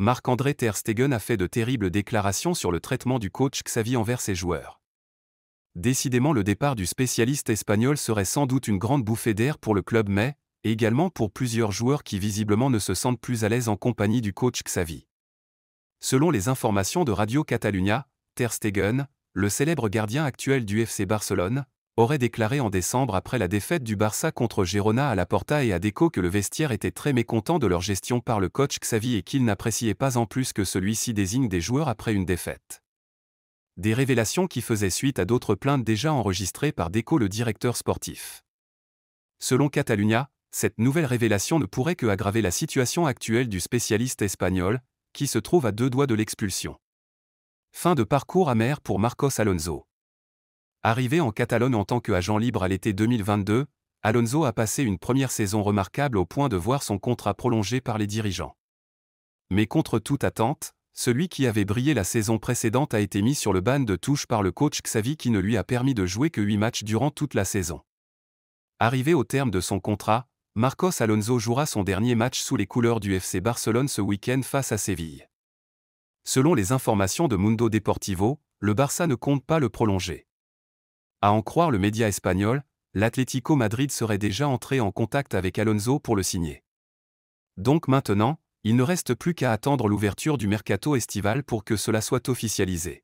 Marc-André Ter Stegen a fait de terribles déclarations sur le traitement du coach Xavi envers ses joueurs. Décidément, le départ du spécialiste espagnol serait sans doute une grande bouffée d'air pour le club, mais également pour plusieurs joueurs qui visiblement ne se sentent plus à l'aise en compagnie du coach Xavi. Selon les informations de Radio Catalunya, Ter Stegen, le célèbre gardien actuel du FC Barcelone, aurait déclaré en décembre après la défaite du Barça contre Girona à la Porta et à Deco que le vestiaire était très mécontent de leur gestion par le coach Xavi et qu'il n'appréciait pas en plus que celui-ci désigne des joueurs après une défaite. Des révélations qui faisaient suite à d'autres plaintes déjà enregistrées par Deco, le directeur sportif. Selon Catalunya, cette nouvelle révélation ne pourrait que aggraver la situation actuelle du spécialiste espagnol, qui se trouve à 2 doigts de l'expulsion. Fin de parcours amer pour Marcos Alonso. Arrivé en Catalogne en tant qu'agent libre à l'été 2022, Alonso a passé une première saison remarquable au point de voir son contrat prolongé par les dirigeants. Mais contre toute attente, celui qui avait brillé la saison précédente a été mis sur le banc de touche par le coach Xavi qui ne lui a permis de jouer que 8 matchs durant toute la saison. Arrivé au terme de son contrat, Marcos Alonso jouera son dernier match sous les couleurs du FC Barcelone ce week-end face à Séville. Selon les informations de Mundo Deportivo, le Barça ne compte pas le prolonger. À en croire le média espagnol, l'Atlético Madrid serait déjà entré en contact avec Alonso pour le signer. Donc maintenant, il ne reste plus qu'à attendre l'ouverture du mercato estival pour que cela soit officialisé.